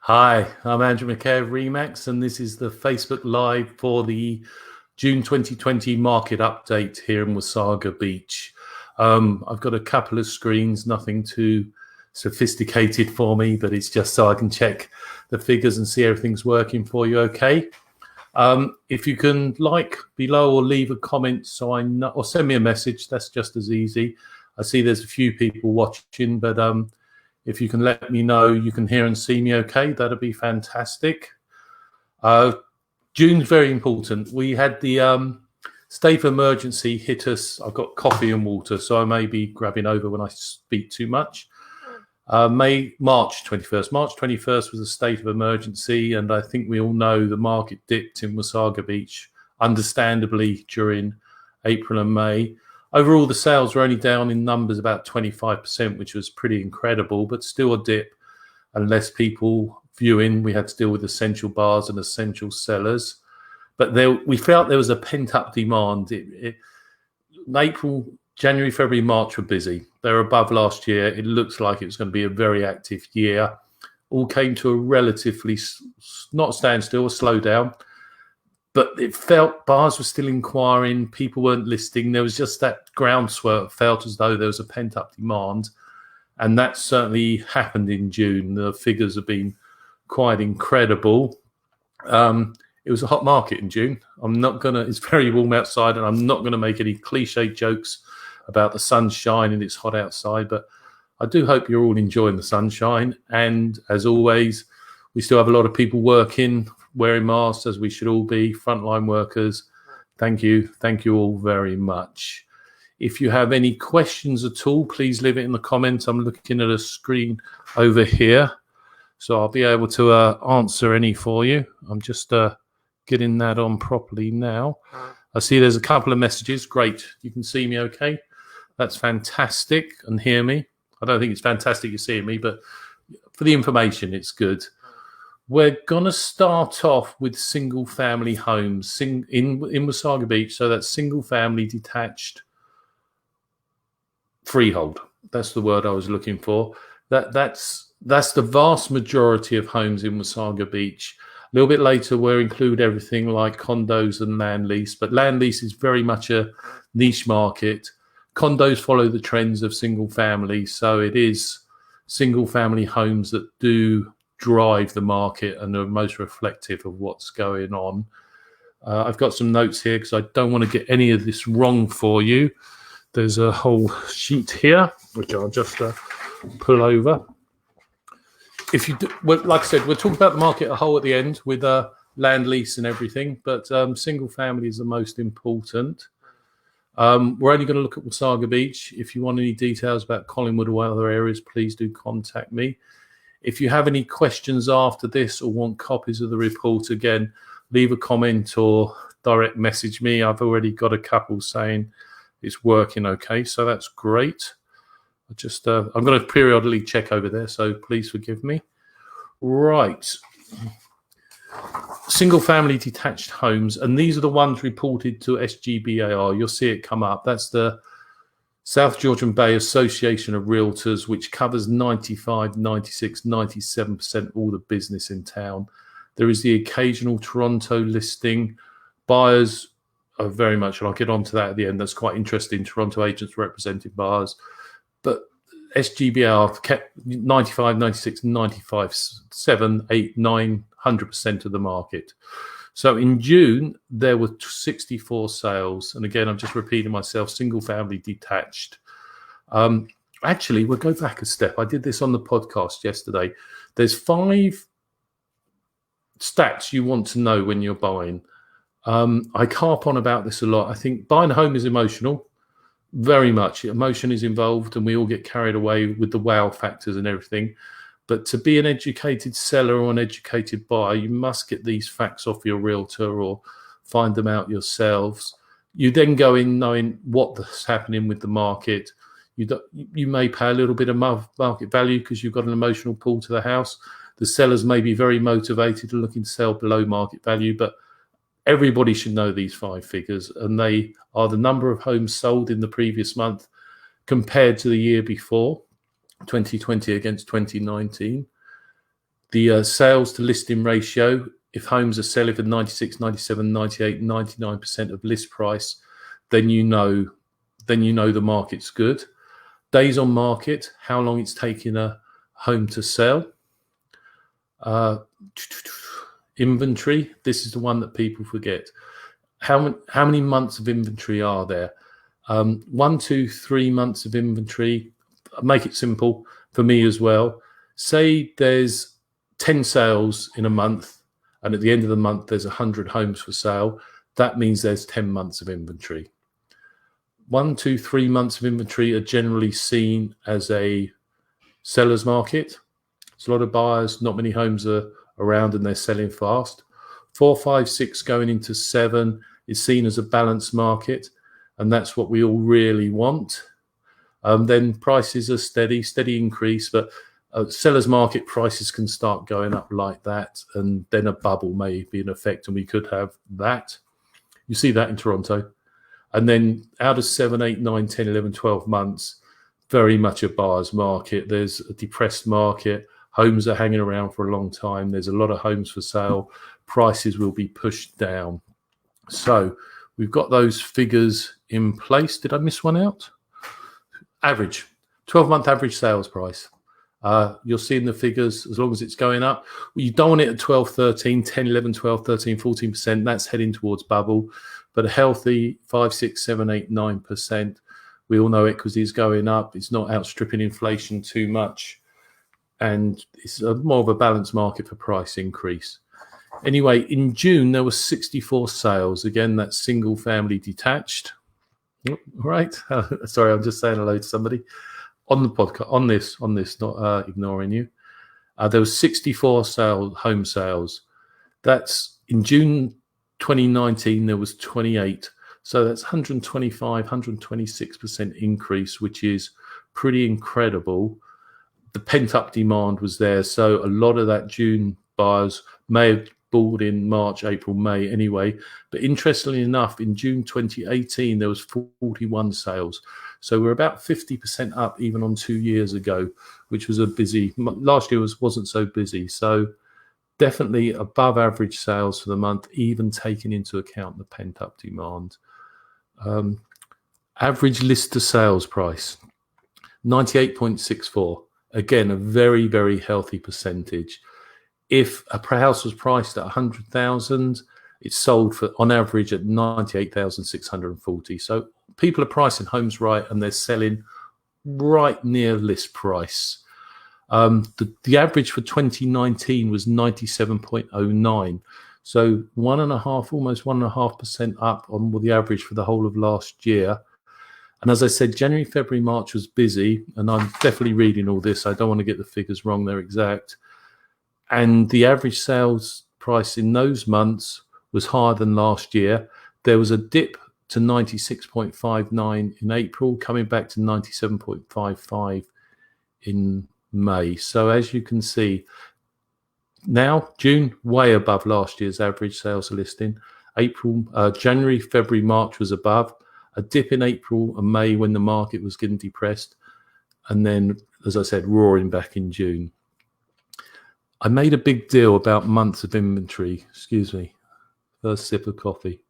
Hi, I'm Andrew McKay of Remax, and this is the Facebook Live for the June 2020 market update here in Wasaga Beach. I've got a couple of screens, nothing too sophisticated for me, but it's just so I can check the figures and see everything's working for you okay. If you can like below or leave a comment so I know, or send me a message, that's just as easy. I see there's a few people watching, but if you can let me know you can hear and see me okay, that'd be fantastic. June's very important. We had the state of emergency hit us. I've got coffee and water, so I may be grabbing over when I speak too much. March 21st. March 21st was a state of emergency, and I think we all know the market dipped in Wasaga Beach, understandably, during April and May. Overall, the sales were only down in numbers about 25%, which was pretty incredible, but still a dip and less people viewing. We had to deal with essential bars and essential sellers. But we felt there was a pent-up demand. April, January, February, March were busy. They're above last year. It looks like it was going to be a very active year. All came to a relatively, not standstill, a slowdown. But it felt bars were still inquiring, people weren't listing. There was just that groundswell. It felt as though there was a pent-up demand. And that certainly happened in June. The figures have been quite incredible. It was a hot market in June. It's very warm outside, and I'm not going to make any cliche jokes about the sunshine and it's hot outside. But I do hope you're all enjoying the sunshine. And as always, we still have a lot of people working, wearing masks, as we should all be, frontline workers. Thank you. Thank you all very much. If you have any questions at all, please leave it in the comments. I'm looking at a screen over here, so I'll be able to answer any for you. I'm just getting that on properly now. I see there's a couple of messages. Great. You can see me okay. That's fantastic, and hear me. I don't think it's fantastic you're seeing me, but for the information, it's good. We're going to start off with single-family homes in Wasaga Beach. So that's single-family detached freehold. That's the word I was looking for. That's the vast majority of homes in Wasaga Beach. A little bit later, we'll include everything like condos and land lease. But land lease is very much a niche market. Condos follow the trends of single-family. So it is single-family homes that do drive the market and are most reflective of what's going on. I've got some notes here because I don't want to get any of this wrong for you. There's a whole sheet here which I'll just pull over. If you do, well, like I said, we'll talk about the market as a whole at the end with land lease and everything, but single family is the most important. We're only going to look at Wasaga Beach. If you want any details about Collingwood or other areas, please do contact me. If you have any questions after this or want copies of the report, again, leave a comment or direct message me. I've already got a couple saying it's working okay, so that's great. I'm going to periodically check over there, so please forgive me. Right. Single-family detached homes, and these are the ones reported to SGBAR. You'll see it come up. That's the South Georgian Bay Association of Realtors, which covers 95, 96, 97% all the business in town. There is the occasional Toronto listing. Buyers are very much, and I'll get onto that at the end. That's quite interesting. Toronto agents representing buyers. But SGBR kept 95, 96, 95, 7, 8, 9, 100% of the market. So in June, there were 64 sales. And again, I'm just repeating myself, single family detached. Actually, we'll go back a step. I did this on the podcast yesterday. There's 5 stats you want to know when you're buying. I harp on about this a lot. I think buying a home is emotional. Very much. Emotion is involved, and we all get carried away with the wow factors and everything. But to be an educated seller or an educated buyer, you must get these facts off your realtor or find them out yourselves. You then go in knowing what's happening with the market. You may pay a little bit of market value because you've got an emotional pull to the house. The sellers may be very motivated and looking to sell below market value, but everybody should know these 5 figures, and they are the number of homes sold in the previous month compared to the year before, 2020 against 2019. The sales to listing ratio, if homes are selling for 96, 97, 98, 99% of list price, then you know the market's good. Days on market, how long it's taking a home to sell. Inventory, this is the one that people forget. How many months of inventory are there? 1, 2, 3 months of inventory. Make it simple for me as well. Say there's 10 sales in a month, and at the end of the month there's 100 homes for sale. That means there's 10 months of inventory. 1, 2, 3 months of inventory are generally seen as a seller's market. There's a lot of buyers, not many homes are around, and they're selling fast. 4, 5, 6 going into 7 is seen as a balanced market, and that's what we all really want. Then prices are steady increase, but seller's market prices can start going up like that, and then a bubble may be in effect, and we could have that. You see that in Toronto. And then out of 7, 8, 9, 10, 11, 12 months, very much a buyer's market. There's a depressed market. Homes are hanging around for a long time. There's a lot of homes for sale. Prices will be pushed down. So we've got those figures in place. Did I miss one out? Average, 12-month average sales price. You're seeing the figures as long as it's going up. You don't want it at 12, 13, 10, 11, 12, 13, 14%. That's heading towards bubble. But a healthy 5, 6, 7, 8, 9%. We all know equity is going up. It's not outstripping inflation too much. And it's more of a balanced market for price increase. Anyway, in June, there were 64 sales. Again, that's single family detached. Right. Sorry, I'm just saying hello to somebody on the podcast, on this, not ignoring you. There was 64 home sales. That's in June 2019, there was 28. So that's 125, 126% increase, which is pretty incredible. The pent-up demand was there. So a lot of that June buyers may have bought in March, April, May anyway. But interestingly enough, in June 2018, there was 41 sales. So we're about 50% up even on 2 years ago, which was a busy, last year wasn't so busy. So definitely above average sales for the month, even taking into account the pent-up demand. Average list to sales price, 98.64. Again, a very, very healthy percentage. If a house was priced at 100,000, it's sold for on average at 98,640. So people are pricing homes right, and they're selling right near list price. The average for 2019 was 97.09. So 1.5%, almost 1.5% up on the average for the whole of last year. And as I said, January, February, March was busy, and I'm definitely reading all this. I don't want to get the figures wrong, they're exact. And the average sales price in those months was higher than last year. There was a dip to 96.59 in April, coming back to 97.55 in May. So as you can see, now June, way above last year's average sales listing. January, February, March was above. A dip in April and May when the market was getting depressed. And then, as I said, roaring back in June. I made a big deal about months of inventory. Excuse me. First sip of coffee.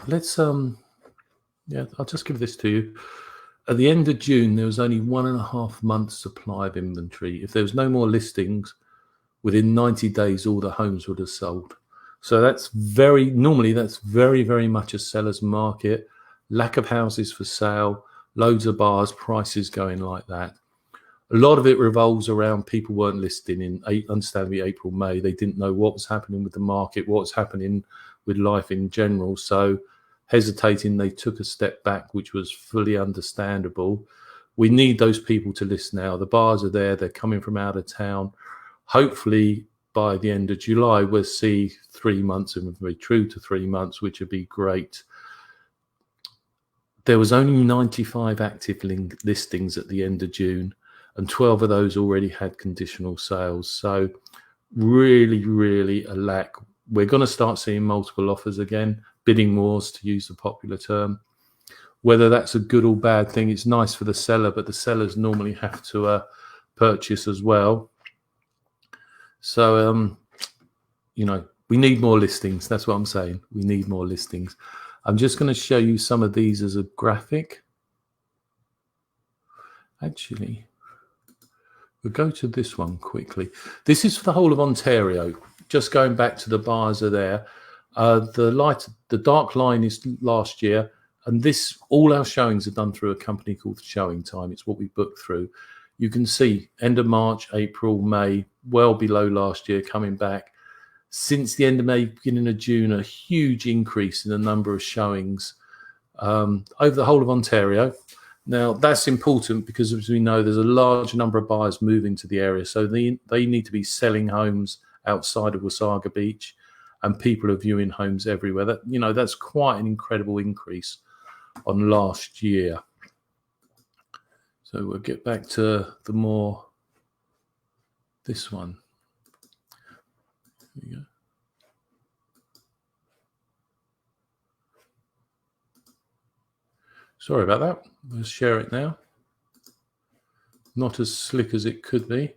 Let's, I'll just give this to you. At the end of June, there was only 1.5 months supply of inventory. If there was no more listings, within 90 days, all the homes would have sold. So normally that's very, very much a seller's market. Lack of houses for sale, loads of bars, prices going like that. A lot of it revolves around people weren't listing in, understandably, April, May. They didn't know what was happening with the market, what was happening with life in general. So hesitating, they took a step back, which was fully understandable. We need those people to list now. The bars are there. They're coming from out of town. Hopefully, by the end of July, we'll see 3 months of inventory, true to 3 months, which would be great. There was only 95 active listings at the end of June, and 12 of those already had conditional sales. So really, really a lack. We're going to start seeing multiple offers again, bidding wars, to use the popular term. Whether that's a good or bad thing, it's nice for the seller, but the sellers normally have to purchase as well. So, you know, we need more listings. That's what I'm saying. We need more listings. I'm just going to show you some of these as a graphic. Actually, we'll go to this one quickly. This is for the whole of Ontario. Just going back to the bars are there. The dark line is last year, and all our showings are done through a company called Showing Time. It's what we book through. You can see end of March, April, May, well below last year, coming back. Since the end of May, beginning of June, a huge increase in the number of showings over the whole of Ontario. Now, that's important because, as we know, there's a large number of buyers moving to the area. So they need to be selling homes outside of Wasaga Beach, and people are viewing homes everywhere. That's quite an incredible increase on last year. So we'll get back to this one. There we go. Sorry about that. Let's share it now. Not as slick as it could be.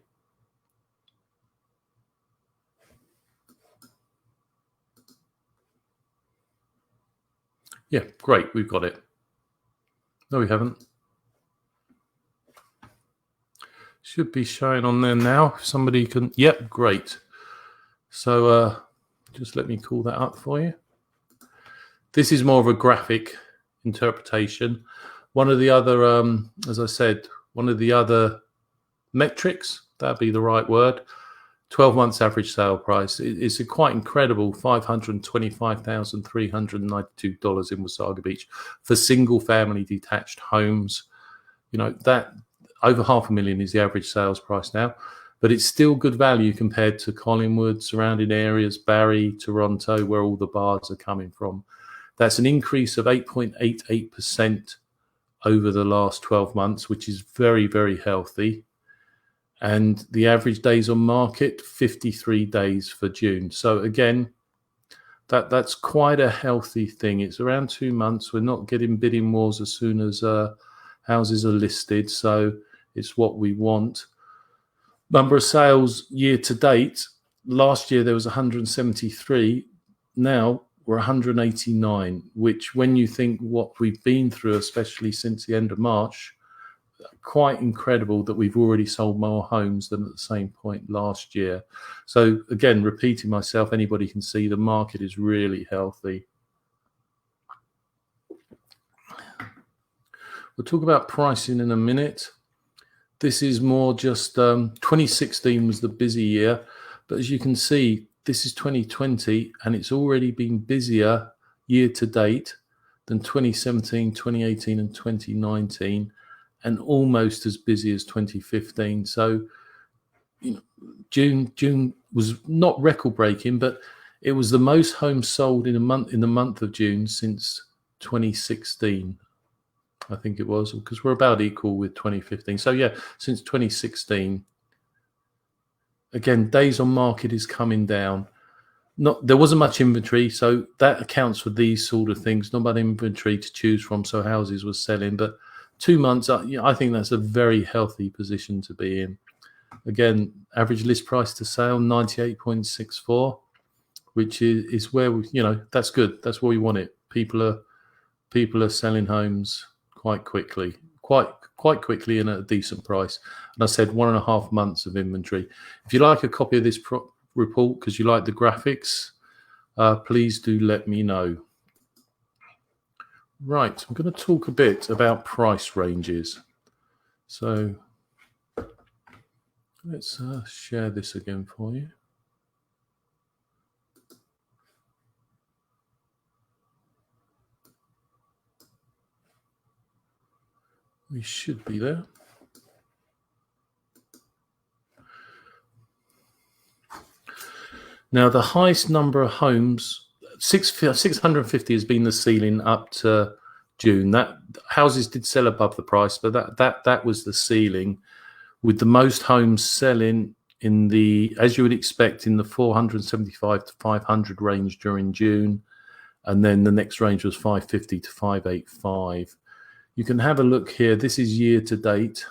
Yeah, great. We've got it. No, we haven't. Should be showing on there now. If somebody can. Yep, great. So just let me call that up for you. This is more of a graphic interpretation. One of the other, as I said, one of the other metrics, that'd be the right word, 12 months average sale price. It's a quite incredible $525,392 in Wasaga Beach for single family detached homes. You know, that over $500,000 is the average sales price now, but it's still good value compared to Collingwood, surrounding areas, Barrie, Toronto, where all the bars are coming from. That's an increase of 8.88% over the last 12 months, which is very, very healthy. And the average days on market, 53 days for June. So again, that's quite a healthy thing. It's around 2 months. We're not getting bidding wars as soon as houses are listed. So it's what we want. Number of sales year to date. Last year there was 173. Now we're 189, which when you think what we've been through, especially since the end of March, quite incredible that we've already sold more homes than at the same point last year. So again, repeating myself, anybody can see the market is really healthy. We'll talk about pricing in a minute. This is more just 2016 was the busy year, but as you can see, this is 2020 and it's already been busier year to date than 2017, 2018 and 2019, and almost as busy as 2015. So, you know, June was not record breaking, but it was the most homes sold in the month of June since 2016. I think it was, because we're about equal with 2015. So yeah, since 2016. Again, days on market is coming down. There wasn't much inventory, so that accounts for these sort of things. Not much inventory to choose from, so houses were selling. But 2 months, I think that's a very healthy position to be in. Again, average list price to sale 98.64, which is where that's good. That's where we want it. People are selling homes quite quickly and at a decent price. And I said 1.5 months of inventory. If you like a copy of this report because you like the graphics, please do let me know. Right, I'm going to talk a bit about price ranges. So let's share this again for you. We should be there. Now, the highest number of homes, 650 has been the ceiling up to June. That houses did sell above the price, but that was the ceiling, with the most homes selling in the, as you would expect, in the 475 to 500 range during June, and then the next range was 550 to 585. You can have a look here. This is year to date.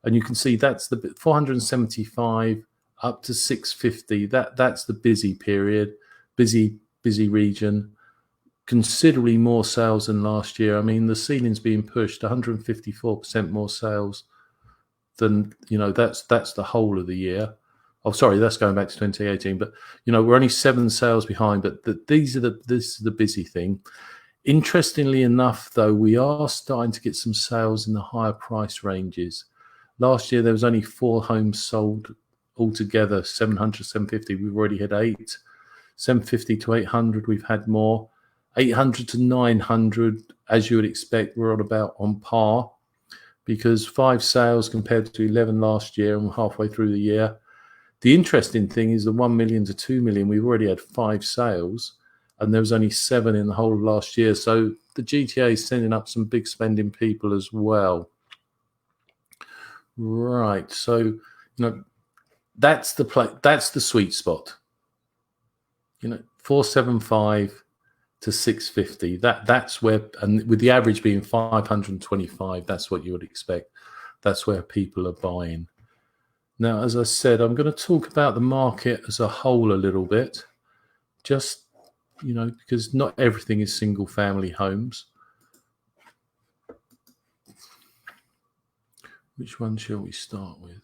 And you can see that's the 475 up to 650. That's the busy period, busy region. Considerably more sales than last year. I mean, the ceiling's being pushed 154% more sales than, that's the whole of the year. Oh, sorry, that's going back to 2018. But, we're only 7 sales behind. But this is the busy thing. Interestingly enough, though, we are starting to get some sales in the higher price ranges. Last year, there was only 4 homes sold altogether, 700, 750. We've already had 8. 750 to 800, we've had more. 800 to 900, as you would expect, we're on par, because 5 sales compared to 11 last year, and we're halfway through the year. The interesting thing is the 1 million to 2 million, we've already had 5 sales, and there was only 7 in the whole of last year. So the GTA is sending up some big spending people as well. Right, so that's the sweet spot. 475 to 650. That's where, and with the average being 525, that's what you would expect. That's where people are buying. Now, as I said, I'm going to talk about the market as a whole a little bit, just because not everything is single family homes. Which one shall we start with?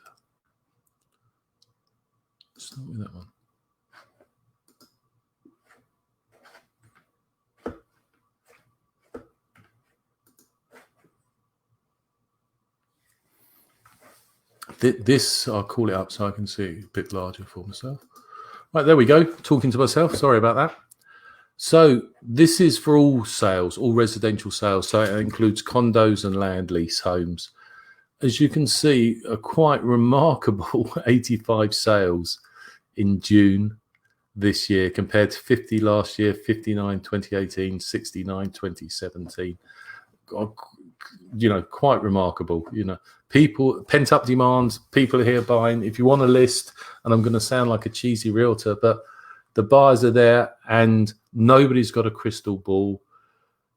Start with that one. This, I'll call it up so I can see it a bit larger for myself. Right, there we go. Talking to myself. Sorry about that. So this is for all sales, all residential sales. So it includes condos and land lease homes. As you can see, a quite remarkable 85 sales in June this year compared to 50 last year, 59 2018, 69 2017. Quite remarkable. People, pent up demand, people are here buying. If you want a list, and I'm going to sound like a cheesy realtor, but the buyers are there and nobody's got a crystal ball.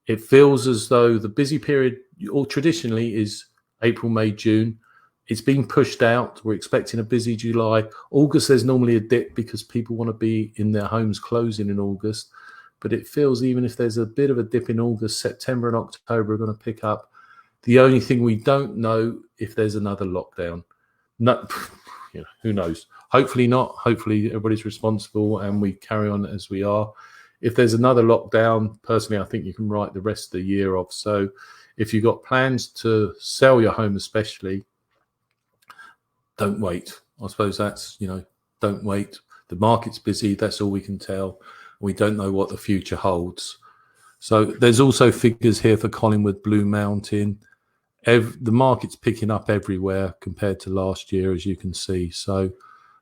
It feels as though the busy period, or traditionally, is April, May, June. It's been pushed out. We're expecting a busy July. August, there's normally a dip because people want to be in their homes closing in August. But it feels even if there's a bit of a dip in August, September and October are going to pick up. The only thing we don't know if there's another lockdown. No, who knows? Hopefully not. Hopefully everybody's responsible and we carry on as we are. If there's another lockdown, personally, I think you can write the rest of the year off. So if you've got plans to sell your home especially, don't wait. I suppose that's, don't wait. The market's busy. That's all we can tell. We don't know what the future holds. So there's also figures here for Collingwood, Blue Mountain. The market's picking up everywhere compared to last year, as you can see. So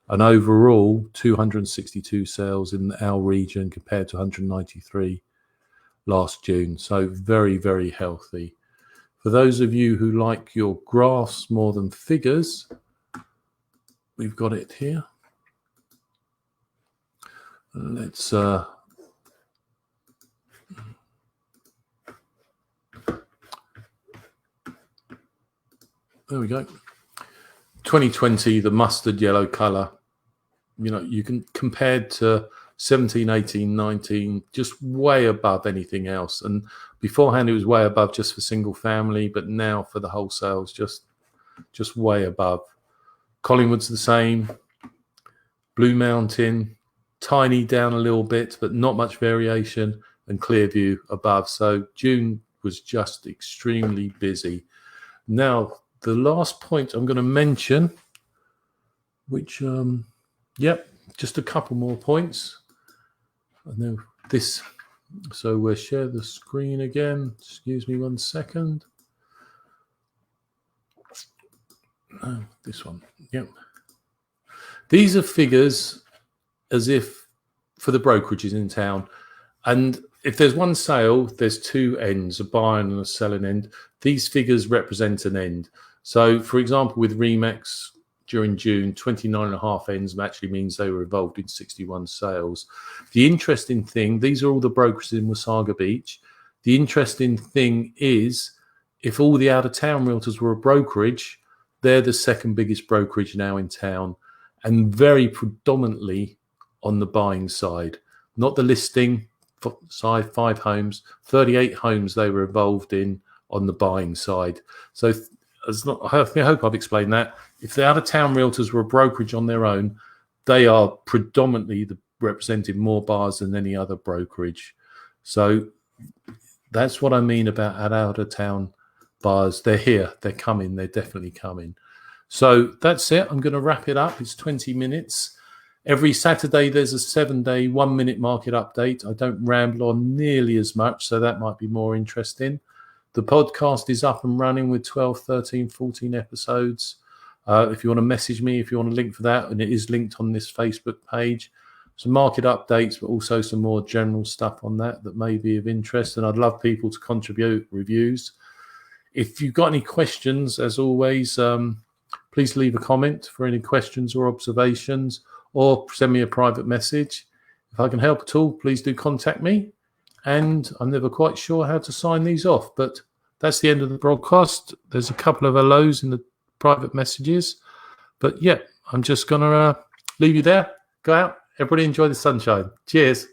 an overall 262 sales in our region compared to 193 last June. So very, very healthy. For those of you who like your graphs more than figures, we've got it here. Let's there we go. 2020, the mustard yellow color. You can compare to 17, 18, 19, just way above anything else. And beforehand, it was way above just for single family, but now for the wholesales, just way above. Collingwood's the same. Blue Mountain, tiny down a little bit, but not much variation, and Clearview above. So June was just extremely busy. Now, the last point I'm going to mention, which, just a couple more points. And then this, so we'll share the screen again. Excuse me 1 second. Oh, this one. Yep. These are figures as if for the brokerages in town. And if there's one sale, there's 2 ends, a buying and a selling end. These figures represent an end. So, for example, with Remax during June, 29.5 ends actually means they were involved in 61 sales. The interesting thing, these are all the brokers in Wasaga Beach. The interesting thing is if all the out-of-town realtors were a brokerage, they're the second biggest brokerage now in town, and very predominantly on the buying side, not the listing side. 5 homes, 38 homes they were involved in on the buying side. So I hope I've explained that. If the out-of-town realtors were a brokerage on their own, they are predominantly representing more buyers than any other brokerage. So that's what I mean about out-of-town buyers. They're here, they're coming, they're definitely coming. So that's it. I'm going to wrap it up. It's 20 minutes. Every Saturday, there's a 7-day, 1-minute market update. I don't ramble on nearly as much, so that might be more interesting. The podcast is up and running with 12, 13, 14 episodes. If you want to message me, if you want a link for that, and it is linked on this Facebook page. Some market updates, but also some more general stuff on that may be of interest. And I'd love people to contribute reviews. If you've got any questions, as always, please leave a comment for any questions or observations, or send me a private message. If I can help at all, please do contact me. And I'm never quite sure how to sign these off, but that's the end of the broadcast. There's a couple of hellos in the private messages. But yeah, I'm just going to leave you there. Go out. Everybody enjoy the sunshine. Cheers.